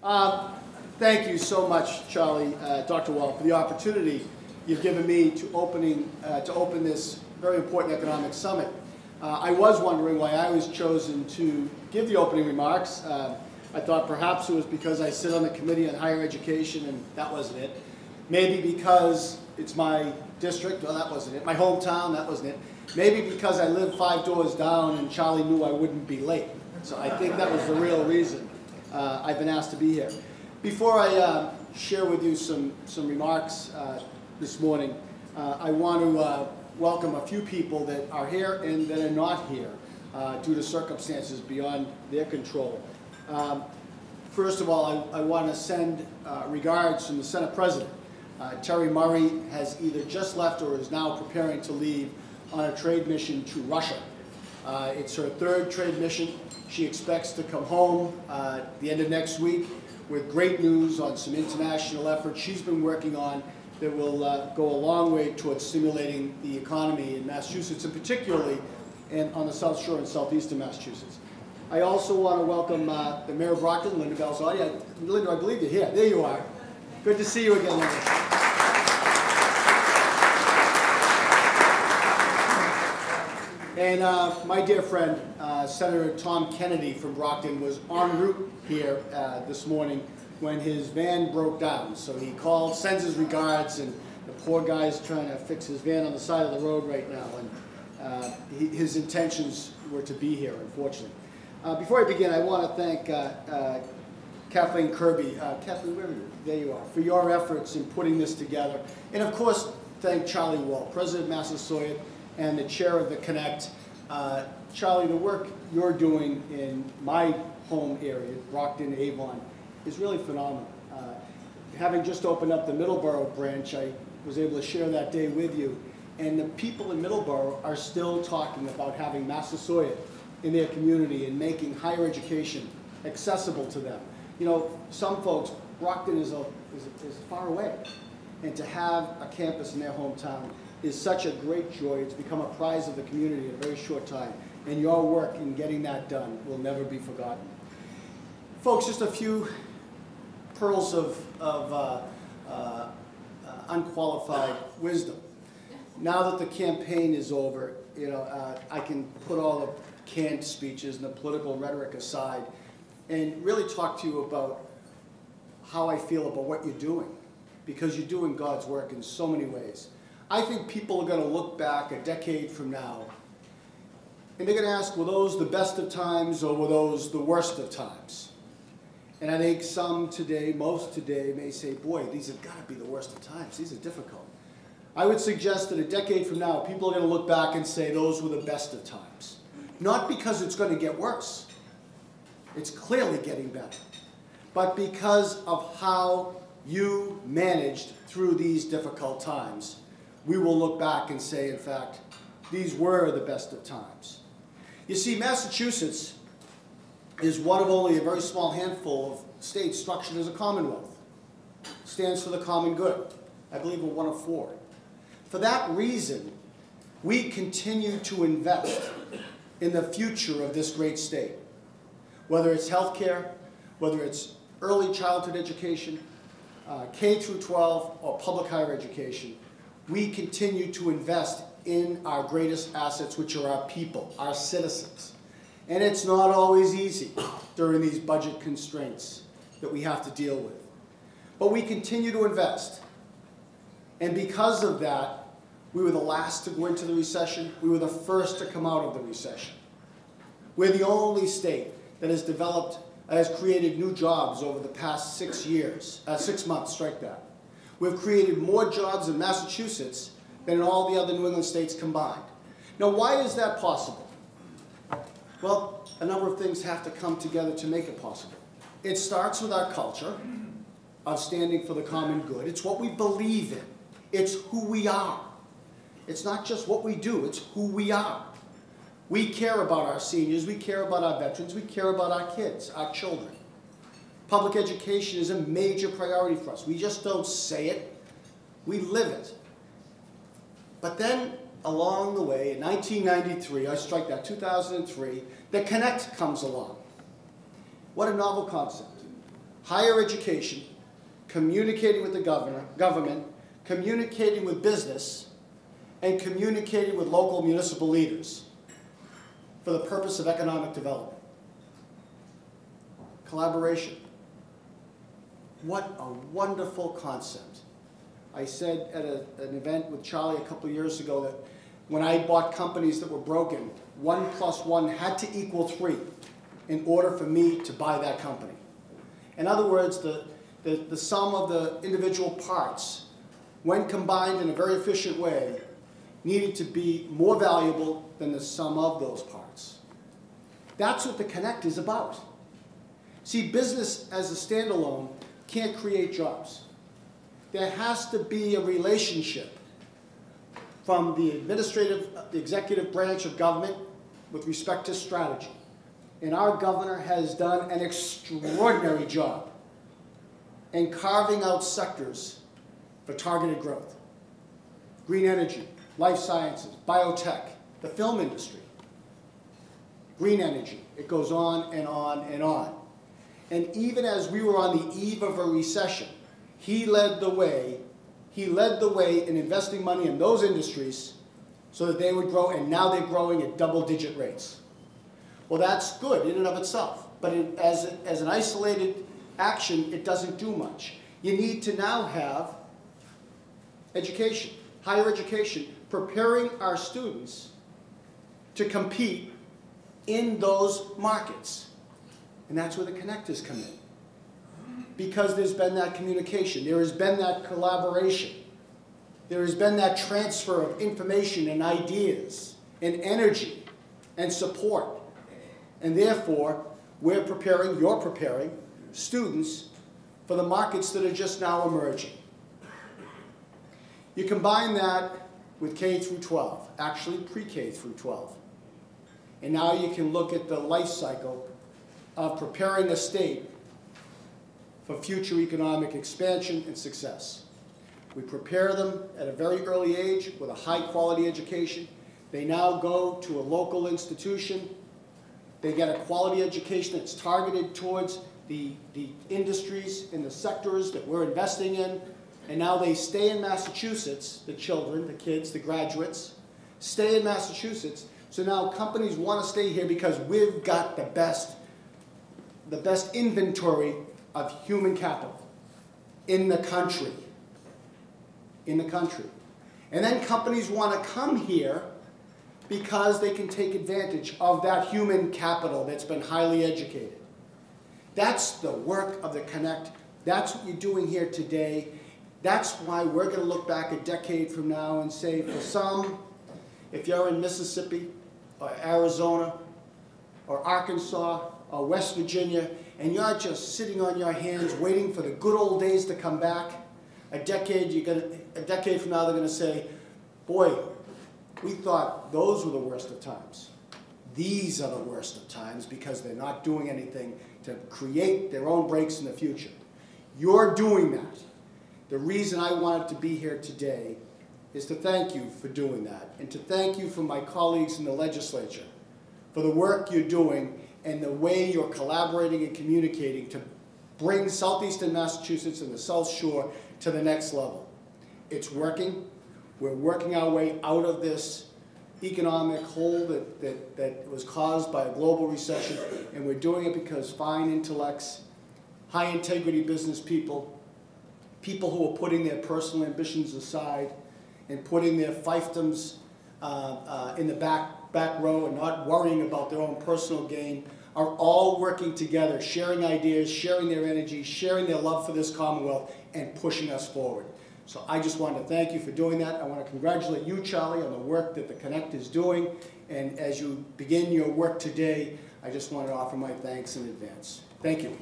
Thank you so much, Charlie, Dr. Wall, for the opportunity you've given me to open this very important economic summit. I was wondering why I was chosen to give the opening remarks. I thought perhaps it was because I sit on the Committee on Higher Education, and that wasn't it. Maybe because it's my district, well, that wasn't it. My hometown, that wasn't it. Maybe because I live 5 doors down and Charlie knew I wouldn't be late. So I think that was the real reason I've been asked to be here. Before I share with you some remarks this morning, I want to welcome a few people that are here and that are not here due to circumstances beyond their control. First of all, I want to send regards from the Senate President. Terry Murray has either just left or is now preparing to leave on a trade mission to Russia. It's her 3rd trade mission. She expects to come home at the end of next week with great news on some international efforts she's been working on that will go a long way towards stimulating the economy in Massachusetts, and particularly on the South Shore and Southeastern Massachusetts. I also want to welcome the Mayor of Brockton, Linda Balzotti. Linda, I believe you're here. There you are. Good to see you again, Linda. And my dear friend, Senator Tom Kennedy from Brockton, was en route here this morning when his van broke down. So he called, sends his regards, and the poor guy's trying to fix his van on the side of the road right now. And his intentions were to be here, unfortunately. Before I begin, I want to thank Kathleen Kirby. Kathleen, where are you? There you are, for your efforts in putting this together. And of course, thank Charlie Wall, President of Massasoit, and the chair of the Connect. Charlie, the work you're doing in my home area, Brockton, Avon, is really phenomenal. Having just opened up the Middleborough branch, I was able to share that day with you. And the people in Middleborough are still talking about having Massasoit in their community and making higher education accessible to them. You know, some folks, Brockton is far away. And to have a campus in their hometown is such a great joy. It's become a prize of the community in a very short time. And your work in getting that done will never be forgotten. Folks, just a few pearls of unqualified wisdom. Now that the campaign is over, you know, I can put all the canned speeches and the political rhetoric aside and really talk to you about how I feel about what you're doing, because you're doing God's work in so many ways. I think people are going to look back a decade from now and they're going to ask, were those the best of times or were those the worst of times? And I think some today, most today, may say, boy, these have got to be the worst of times. These are difficult. I would suggest that a decade from now, people are going to look back and say those were the best of times. Not because it's going to get worse. It's clearly getting better. But because of how you managed through these difficult times, we will look back and say, in fact, these were the best of times. You see, Massachusetts is one of only a very small handful of states structured as a commonwealth. It stands for the common good. I believe we're one of 4. For that reason, we continue to invest in the future of this great state. Whether it's healthcare, whether it's early childhood education, K through 12, or public higher education, we continue to invest in our greatest assets, which are our people, our citizens. And it's not always easy during these budget constraints that we have to deal with. But we continue to invest. And because of that, we were the last to go into the recession. We were the first to come out of the recession. We're the only state that has created new jobs over the past 6 months, strike that. We've created more jobs in Massachusetts than in all the other New England states combined. Now, why is that possible? Well, a number of things have to come together to make it possible. It starts with our culture of standing for the common good. It's what we believe in. It's who we are. It's not just what we do, it's who we are. We care about our seniors, we care about our veterans, we care about our kids, our children. Public education is a major priority for us. We just don't say it, we live it. But then, along the way, in 1993, I strike that, 2003, the Connect comes along. What a novel concept. higher education, communicating with the government, communicating with business, and communicating with local municipal leaders for the purpose of economic development. Collaboration. What a wonderful concept. I said at an event with Charlie a couple of years ago that when I bought companies that were broken, 1 + 1 had to equal 3 in order for me to buy that company. In other words, the sum of the individual parts, when combined in a very efficient way, needed to be more valuable than the sum of those parts. That's what the Connect is about. See, business as a standalone can't create jobs. There has to be a relationship from the executive branch of government with respect to strategy. And our governor has done an extraordinary job in carving out sectors for targeted growth. Green energy, life sciences, biotech, the film industry, green energy. It goes on and on and on. And even as we were on the eve of a recession, he led the way in investing money in those industries so that they would grow, and now they're growing at double-digit rates. Well, that's good in and of itself, but as an isolated action, it doesn't do much. You need to now have education, higher education, preparing our students to compete in those markets. And that's where the connectors come in. Because there's been that communication, there has been that collaboration, there has been that transfer of information and ideas and energy and support. And therefore, you're preparing students for the markets that are just now emerging. You combine that with K through 12, actually pre-K through 12. And now you can look at the life cycle of preparing a state for future economic expansion and success. We prepare them at a very early age with a high-quality education. They now go to a local institution. They get a quality education that's targeted towards the industries and the sectors that we're investing in. And now they stay in Massachusetts, the children, the kids, the graduates, stay in Massachusetts. So now companies want to stay here because we've got the best inventory of human capital in the country. In the country. And then companies want to come here because they can take advantage of that human capital that's been highly educated. That's the work of the Connect. That's what you're doing here today. That's why we're going to look back a decade from now and say, for some, if you're in Mississippi or Arizona or Arkansas or West Virginia, and you're just sitting on your hands waiting for the good old days to come back, a decade from now they're going to say, boy, we thought those were the worst of times. These are the worst of times because they're not doing anything to create their own breaks in the future. You're doing that. The reason I wanted to be here today is to thank you for doing that, and to thank you for my colleagues in the legislature for the work you're doing and the way you're collaborating and communicating to bring Southeastern Massachusetts and the South Shore to the next level. It's working. We're working our way out of this economic hole that was caused by a global recession, and we're doing it because fine intellects, high integrity business people, people who are putting their personal ambitions aside and putting their fiefdoms in the back row and not worrying about their own personal gain, are all working together, sharing ideas, sharing their energy, sharing their love for this Commonwealth, and pushing us forward. So I just wanted to thank you for doing that. I want to congratulate you, Charlie, on the work that the Connect is doing. And as you begin your work today, I just want to offer my thanks in advance. Thank you.